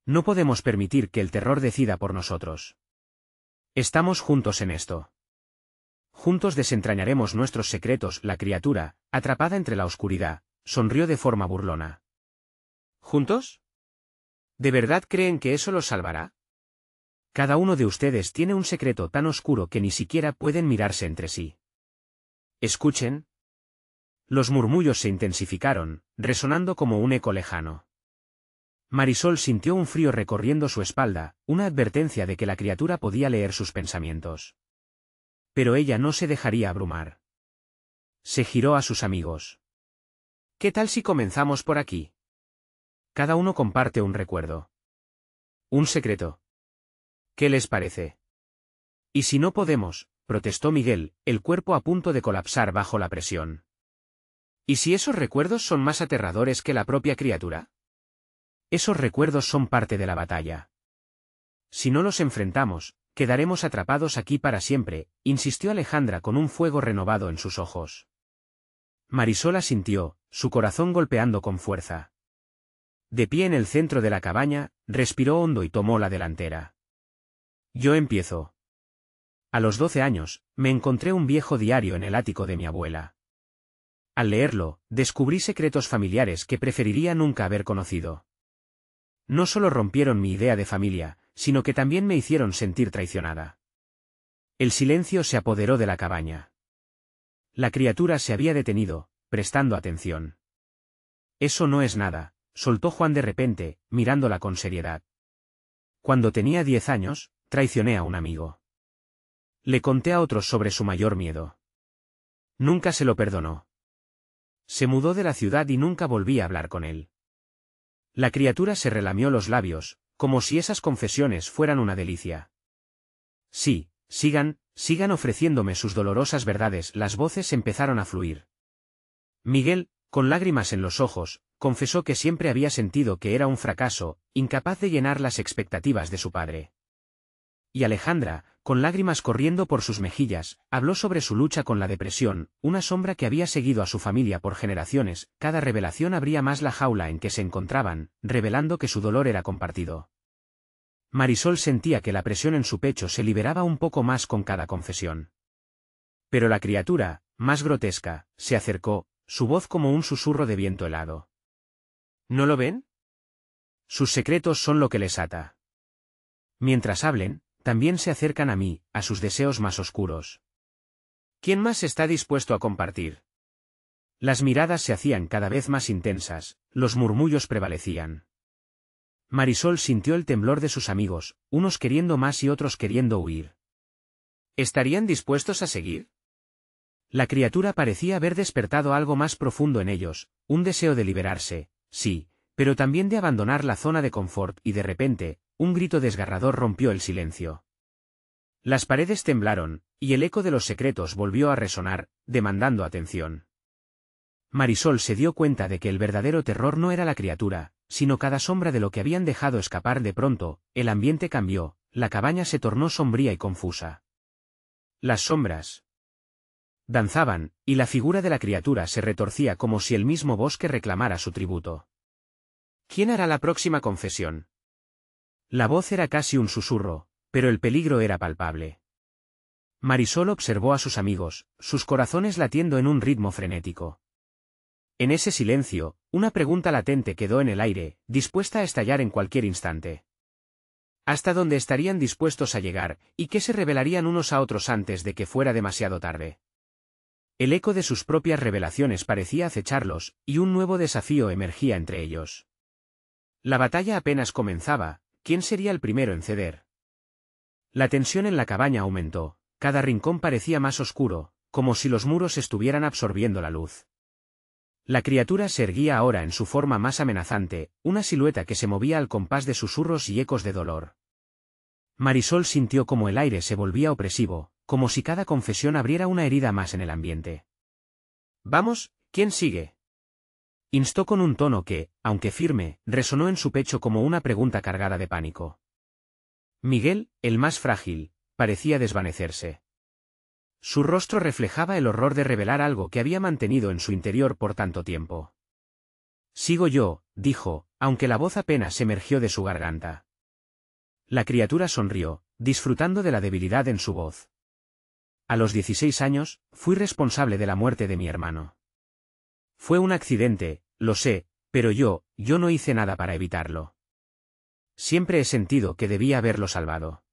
No podemos permitir que el terror decida por nosotros. Estamos juntos en esto. Juntos desentrañaremos nuestros secretos. La criatura, atrapada entre la oscuridad, sonrió de forma burlona. ¿Juntos? ¿De verdad creen que eso los salvará? Cada uno de ustedes tiene un secreto tan oscuro que ni siquiera pueden mirarse entre sí. Escuchen. Los murmullos se intensificaron, resonando como un eco lejano. Marisol sintió un frío recorriendo su espalda, una advertencia de que la criatura podía leer sus pensamientos. Pero ella no se dejaría abrumar. Se giró a sus amigos. ¿Qué tal si comenzamos por aquí? Cada uno comparte un recuerdo. Un secreto. ¿Qué les parece? ¿Y si no podemos?, protestó Miguel, el cuerpo a punto de colapsar bajo la presión. ¿Y si esos recuerdos son más aterradores que la propia criatura? Esos recuerdos son parte de la batalla. Si no los enfrentamos, quedaremos atrapados aquí para siempre, insistió Alejandra con un fuego renovado en sus ojos. Marisol asintió, su corazón golpeando con fuerza. De pie en el centro de la cabaña, respiró hondo y tomó la delantera. Yo empiezo. A los 12 años, me encontré un viejo diario en el ático de mi abuela. Al leerlo, descubrí secretos familiares que preferiría nunca haber conocido. No solo rompieron mi idea de familia, sino que también me hicieron sentir traicionada. El silencio se apoderó de la cabaña. La criatura se había detenido, prestando atención. Eso no es nada, soltó Juan de repente, mirándola con seriedad. Cuando tenía 10 años, traicioné a un amigo. Le conté a otros sobre su mayor miedo. Nunca se lo perdonó. Se mudó de la ciudad y nunca volví a hablar con él. La criatura se relamió los labios, como si esas confesiones fueran una delicia. Sí, sigan ofreciéndome sus dolorosas verdades. Las voces empezaron a fluir. Miguel, con lágrimas en los ojos, confesó que siempre había sentido que era un fracaso, incapaz de llenar las expectativas de su padre. Y Alejandra, con lágrimas corriendo por sus mejillas, habló sobre su lucha con la depresión, una sombra que había seguido a su familia por generaciones. Cada revelación abría más la jaula en que se encontraban, revelando que su dolor era compartido. Marisol sentía que la presión en su pecho se liberaba un poco más con cada confesión. Pero la criatura, más grotesca, se acercó, su voz como un susurro de viento helado. ¿No lo ven? Sus secretos son lo que les ata. Mientras hablen, también se acercan a mí, a sus deseos más oscuros. ¿Quién más está dispuesto a compartir? Las miradas se hacían cada vez más intensas, los murmullos prevalecían. Marisol sintió el temblor de sus amigos, unos queriendo más y otros queriendo huir. ¿Estarían dispuestos a seguir? La criatura parecía haber despertado algo más profundo en ellos, un deseo de liberarse, sí, pero también de abandonar la zona de confort y de repente, un grito desgarrador rompió el silencio. Las paredes temblaron, y el eco de los secretos volvió a resonar, demandando atención. Marisol se dio cuenta de que el verdadero terror no era la criatura, sino cada sombra de lo que habían dejado escapar. De pronto, el ambiente cambió, la cabaña se tornó sombría y confusa. Las sombras danzaban, y la figura de la criatura se retorcía como si el mismo bosque reclamara su tributo. ¿Quién hará la próxima confesión? La voz era casi un susurro, pero el peligro era palpable. Marisol observó a sus amigos, sus corazones latiendo en un ritmo frenético. En ese silencio, una pregunta latente quedó en el aire, dispuesta a estallar en cualquier instante. ¿Hasta dónde estarían dispuestos a llegar, y qué se revelarían unos a otros antes de que fuera demasiado tarde? El eco de sus propias revelaciones parecía acecharlos, y un nuevo desafío emergía entre ellos. La batalla apenas comenzaba, ¿quién sería el primero en ceder? La tensión en la cabaña aumentó, cada rincón parecía más oscuro, como si los muros estuvieran absorbiendo la luz. La criatura se erguía ahora en su forma más amenazante, una silueta que se movía al compás de susurros y ecos de dolor. Marisol sintió como el aire se volvía opresivo, como si cada confesión abriera una herida más en el ambiente. «Vamos, ¿quién sigue?», instó con un tono que, aunque firme, resonó en su pecho como una pregunta cargada de pánico. Miguel, el más frágil, parecía desvanecerse. Su rostro reflejaba el horror de revelar algo que había mantenido en su interior por tanto tiempo. «Sigo yo», dijo, aunque la voz apenas emergió de su garganta. La criatura sonrió, disfrutando de la debilidad en su voz. «A los 16 años, fui responsable de la muerte de mi hermano. Fue un accidente, lo sé, pero yo no hice nada para evitarlo. Siempre he sentido que debía haberlo salvado».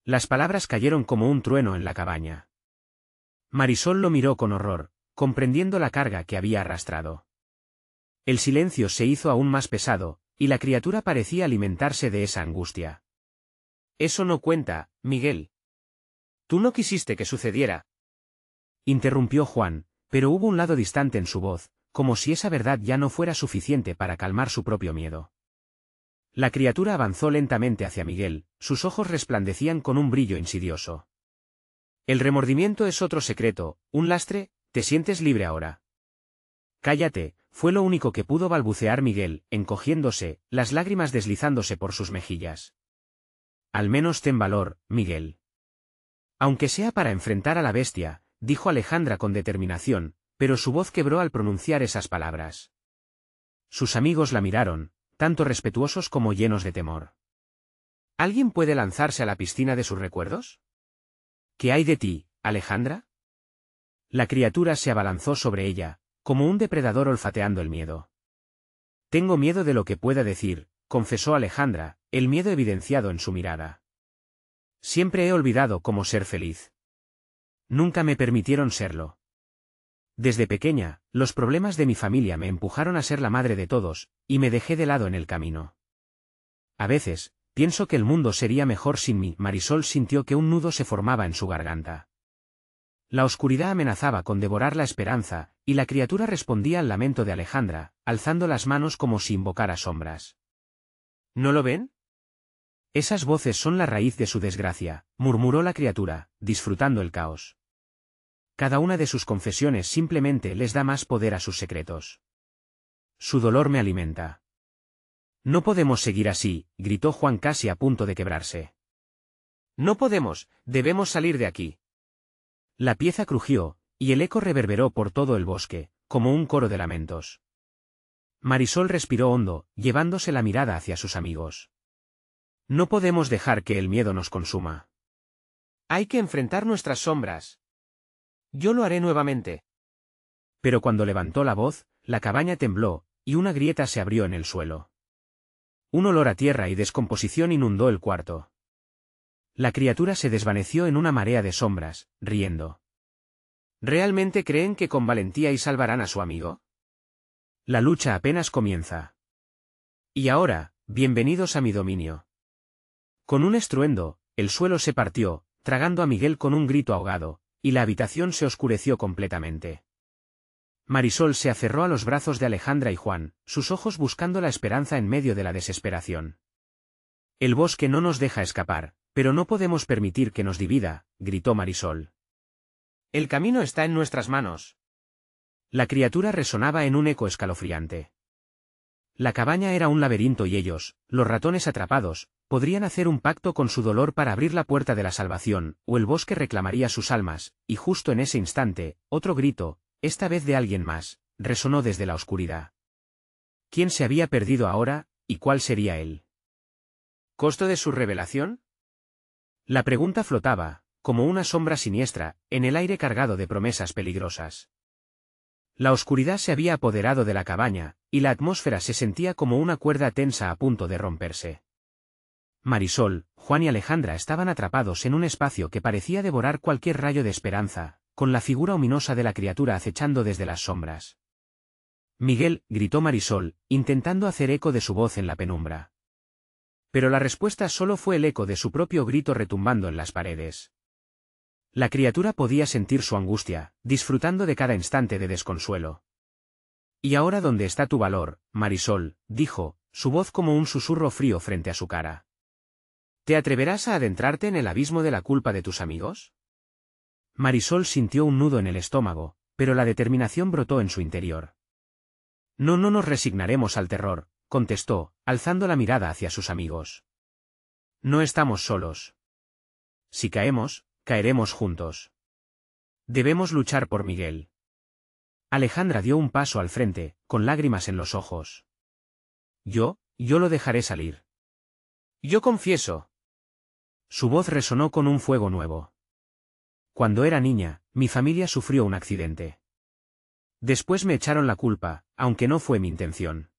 Las palabras cayeron como un trueno en la cabaña. Marisol lo miró con horror, comprendiendo la carga que había arrastrado. El silencio se hizo aún más pesado, y la criatura parecía alimentarse de esa angustia. «Eso no cuenta, Miguel. Tú no quisiste que sucediera», interrumpió Juan, pero hubo un lado distante en su voz, como si esa verdad ya no fuera suficiente para calmar su propio miedo. La criatura avanzó lentamente hacia Miguel, sus ojos resplandecían con un brillo insidioso. «El remordimiento es otro secreto, un lastre, ¿te sientes libre ahora?». «Cállate», fue lo único que pudo balbucear Miguel, encogiéndose, las lágrimas deslizándose por sus mejillas. «Al menos ten valor, Miguel. Aunque sea para enfrentar a la bestia», dijo Alejandra con determinación, pero su voz quebró al pronunciar esas palabras. Sus amigos la miraron, tanto respetuosos como llenos de temor. ¿Alguien puede lanzarse a la piscina de sus recuerdos? ¿Qué hay de ti, Alejandra? La criatura se abalanzó sobre ella, como un depredador olfateando el miedo. «Tengo miedo de lo que pueda decir», confesó Alejandra, el miedo evidenciado en su mirada. «Siempre he olvidado cómo ser feliz. Nunca me permitieron serlo. Desde pequeña, los problemas de mi familia me empujaron a ser la madre de todos, y me dejé de lado en el camino. A veces, pienso que el mundo sería mejor sin mí». Marisol sintió que un nudo se formaba en su garganta. La oscuridad amenazaba con devorar la esperanza, y la criatura respondía al lamento de Alejandra, alzando las manos como si invocara sombras. «¿No lo ven? Esas voces son la raíz de su desgracia», murmuró la criatura, disfrutando el caos. «Cada una de sus confesiones simplemente les da más poder a sus secretos. Su dolor me alimenta». «No podemos seguir así», gritó Juan casi a punto de quebrarse. «No podemos, debemos salir de aquí». La pieza crujió, y el eco reverberó por todo el bosque, como un coro de lamentos. Marisol respiró hondo, llevándose la mirada hacia sus amigos. No podemos dejar que el miedo nos consuma. Hay que enfrentar nuestras sombras. Yo lo haré nuevamente. Pero cuando levantó la voz, la cabaña tembló, y una grieta se abrió en el suelo. Un olor a tierra y descomposición inundó el cuarto. La criatura se desvaneció en una marea de sombras, riendo. ¿Realmente creen que con valentía y salvarán a su amigo? La lucha apenas comienza. Y ahora, bienvenidos a mi dominio. Con un estruendo, el suelo se partió, tragando a Miguel con un grito ahogado, y la habitación se oscureció completamente. Marisol se aferró a los brazos de Alejandra y Juan, sus ojos buscando la esperanza en medio de la desesperación. El bosque no nos deja escapar, pero no podemos permitir que nos divida, gritó Marisol. El camino está en nuestras manos. La criatura resonaba en un eco escalofriante. La cabaña era un laberinto y ellos, los ratones atrapados, podrían hacer un pacto con su dolor para abrir la puerta de la salvación, o el bosque reclamaría sus almas, y justo en ese instante, otro grito, esta vez de alguien más, resonó desde la oscuridad. ¿Quién se había perdido ahora, y cuál sería él? ¿Costo de su revelación? La pregunta flotaba, como una sombra siniestra, en el aire cargado de promesas peligrosas. La oscuridad se había apoderado de la cabaña, y la atmósfera se sentía como una cuerda tensa a punto de romperse. Marisol, Juan y Alejandra estaban atrapados en un espacio que parecía devorar cualquier rayo de esperanza, con la figura ominosa de la criatura acechando desde las sombras. Miguel, gritó Marisol, intentando hacer eco de su voz en la penumbra. Pero la respuesta solo fue el eco de su propio grito retumbando en las paredes. La criatura podía sentir su angustia, disfrutando de cada instante de desconsuelo. ¿Y ahora dónde está tu valor, Marisol?, dijo, su voz como un susurro frío frente a su cara. ¿Te atreverás a adentrarte en el abismo de la culpa de tus amigos? Marisol sintió un nudo en el estómago, pero la determinación brotó en su interior. No nos resignaremos al terror, contestó, alzando la mirada hacia sus amigos. No estamos solos. Si caemos, caeremos juntos. Debemos luchar por Miguel. Alejandra dio un paso al frente, con lágrimas en los ojos. Yo lo dejaré salir. Yo confieso. Su voz resonó con un fuego nuevo. Cuando era niña, mi familia sufrió un accidente. Después me echaron la culpa, aunque no fue mi intención.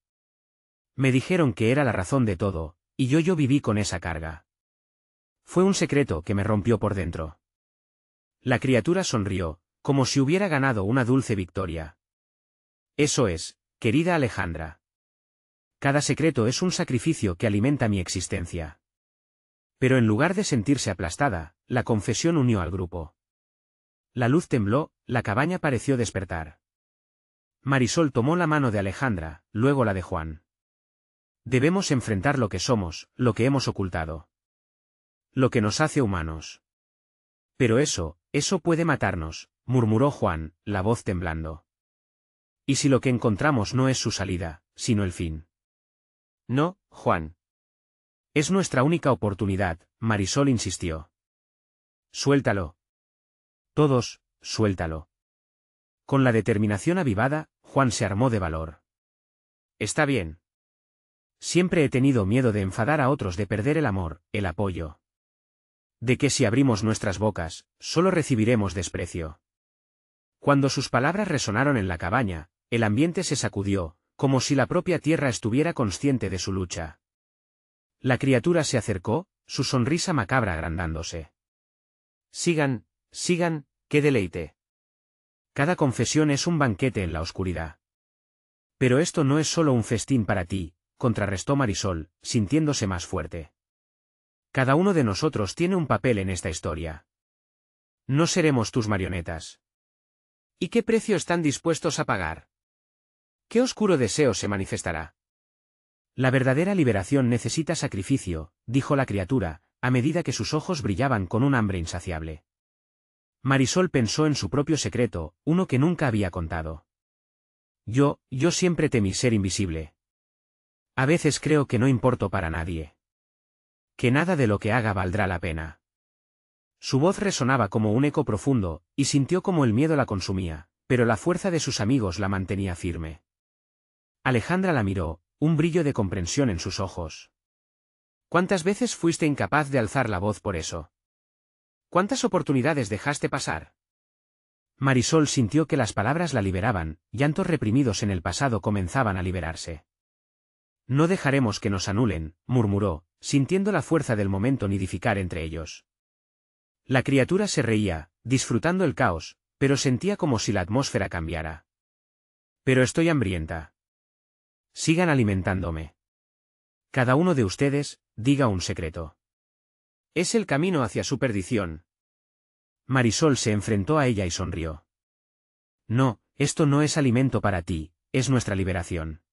Me dijeron que era la razón de todo, y yo viví con esa carga. Fue un secreto que me rompió por dentro. La criatura sonrió, como si hubiera ganado una dulce victoria. Eso es, querida Alejandra. Cada secreto es un sacrificio que alimenta mi existencia. Pero en lugar de sentirse aplastada, la confesión unió al grupo. La luz tembló, la cabaña pareció despertar. Marisol tomó la mano de Alejandra, luego la de Juan. Debemos enfrentar lo que somos, lo que hemos ocultado. Lo que nos hace humanos. Pero eso puede matarnos, murmuró Juan, la voz temblando. ¿Y si lo que encontramos no es su salida, sino el fin? No, Juan. Es nuestra única oportunidad, Marisol insistió. Suéltalo. Todos, suéltalo. Con la determinación avivada, Juan se armó de valor. Está bien. Siempre he tenido miedo de enfadar a otros, de perder el amor, el apoyo. De que si abrimos nuestras bocas, solo recibiremos desprecio. Cuando sus palabras resonaron en la cabaña, el ambiente se sacudió, como si la propia tierra estuviera consciente de su lucha. La criatura se acercó, su sonrisa macabra agrandándose. Sigan, qué deleite. Cada confesión es un banquete en la oscuridad. Pero esto no es solo un festín para ti, contrarrestó Marisol, sintiéndose más fuerte. Cada uno de nosotros tiene un papel en esta historia. No seremos tus marionetas. ¿Y qué precio están dispuestos a pagar? ¿Qué oscuro deseo se manifestará? La verdadera liberación necesita sacrificio, dijo la criatura, a medida que sus ojos brillaban con un hambre insaciable. Marisol pensó en su propio secreto, uno que nunca había contado. Yo siempre temí ser invisible. A veces creo que no importo para nadie. Que nada de lo que haga valdrá la pena. Su voz resonaba como un eco profundo, y sintió como el miedo la consumía, pero la fuerza de sus amigos la mantenía firme. Alejandra la miró, un brillo de comprensión en sus ojos. ¿Cuántas veces fuiste incapaz de alzar la voz por eso? ¿Cuántas oportunidades dejaste pasar? Marisol sintió que las palabras la liberaban, llantos reprimidos en el pasado comenzaban a liberarse. No dejaremos que nos anulen, murmuró, sintiendo la fuerza del momento nidificar entre ellos. La criatura se reía, disfrutando el caos, pero sentía como si la atmósfera cambiara. Pero estoy hambrienta. Sigan alimentándome. Cada uno de ustedes, diga un secreto. Es el camino hacia su perdición. Marisol se enfrentó a ella y sonrió. No, esto no es alimento para ti, es nuestra liberación.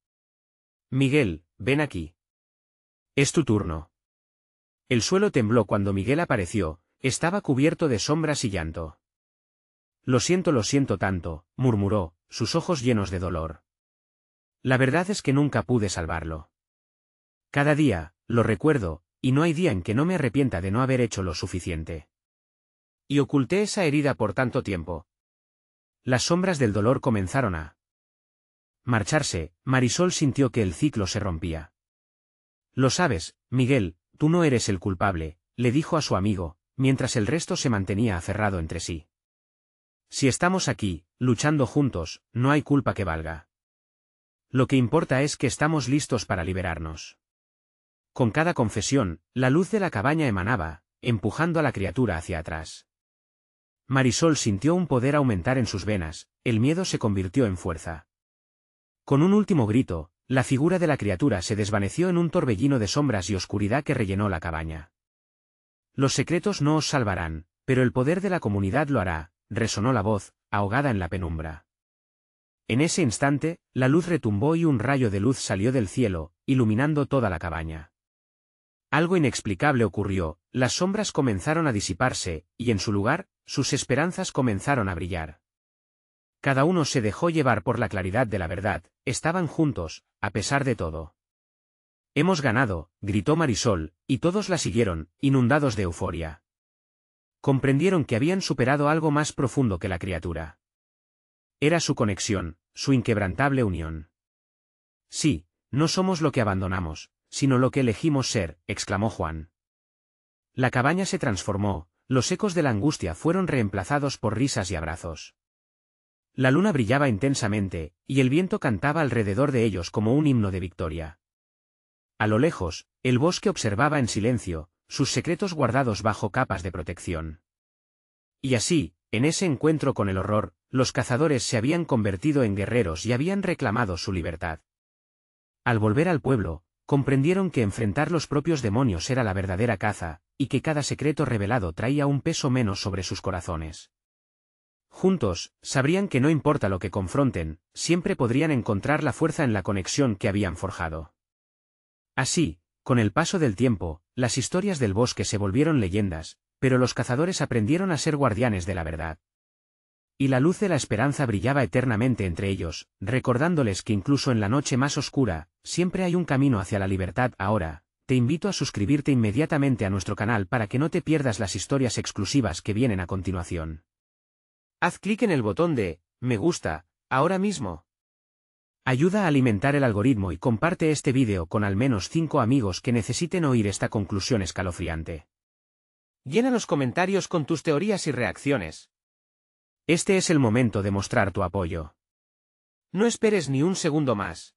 Miguel, ven aquí. Es tu turno. El suelo tembló cuando Miguel apareció, estaba cubierto de sombras y llanto. Lo siento tanto, murmuró, sus ojos llenos de dolor. La verdad es que nunca pude salvarlo. Cada día, lo recuerdo, y no hay día en que no me arrepienta de no haber hecho lo suficiente. Y oculté esa herida por tanto tiempo. Las sombras del dolor comenzaron a marcharse. Marisol sintió que el ciclo se rompía. Lo sabes, Miguel, tú no eres el culpable, le dijo a su amigo, mientras el resto se mantenía aferrado entre sí. Si estamos aquí, luchando juntos, no hay culpa que valga. Lo que importa es que estamos listos para liberarnos. Con cada confesión, la luz de la cabaña emanaba, empujando a la criatura hacia atrás. Marisol sintió un poder aumentar en sus venas, el miedo se convirtió en fuerza. Con un último grito, la figura de la criatura se desvaneció en un torbellino de sombras y oscuridad que rellenó la cabaña. Los secretos no os salvarán, pero el poder de la comunidad lo hará, resonó la voz, ahogada en la penumbra. En ese instante, la luz retumbó y un rayo de luz salió del cielo, iluminando toda la cabaña. Algo inexplicable ocurrió, las sombras comenzaron a disiparse, y en su lugar, sus esperanzas comenzaron a brillar. Cada uno se dejó llevar por la claridad de la verdad, estaban juntos, a pesar de todo. Hemos ganado, gritó Marisol, y todos la siguieron, inundados de euforia. Comprendieron que habían superado algo más profundo que la criatura. Era su conexión, su inquebrantable unión. Sí, no somos lo que abandonamos, sino lo que elegimos ser, exclamó Juan. La cabaña se transformó, los ecos de la angustia fueron reemplazados por risas y abrazos. La luna brillaba intensamente, y el viento cantaba alrededor de ellos como un himno de victoria. A lo lejos, el bosque observaba en silencio, sus secretos guardados bajo capas de protección. Y así, en ese encuentro con el horror, los cazadores se habían convertido en guerreros y habían reclamado su libertad. Al volver al pueblo, comprendieron que enfrentar los propios demonios era la verdadera caza, y que cada secreto revelado traía un peso menos sobre sus corazones. Juntos, sabrían que no importa lo que confronten, siempre podrían encontrar la fuerza en la conexión que habían forjado. Así, con el paso del tiempo, las historias del bosque se volvieron leyendas, pero los cazadores aprendieron a ser guardianes de la verdad. Y la luz de la esperanza brillaba eternamente entre ellos, recordándoles que incluso en la noche más oscura, siempre hay un camino hacia la libertad. Ahora, te invito a suscribirte inmediatamente a nuestro canal para que no te pierdas las historias exclusivas que vienen a continuación. Haz clic en el botón de me gusta, ahora mismo. Ayuda a alimentar el algoritmo y comparte este vídeo con al menos 5 amigos que necesiten oír esta conclusión escalofriante. Llena los comentarios con tus teorías y reacciones. Este es el momento de mostrar tu apoyo. No esperes ni un segundo más.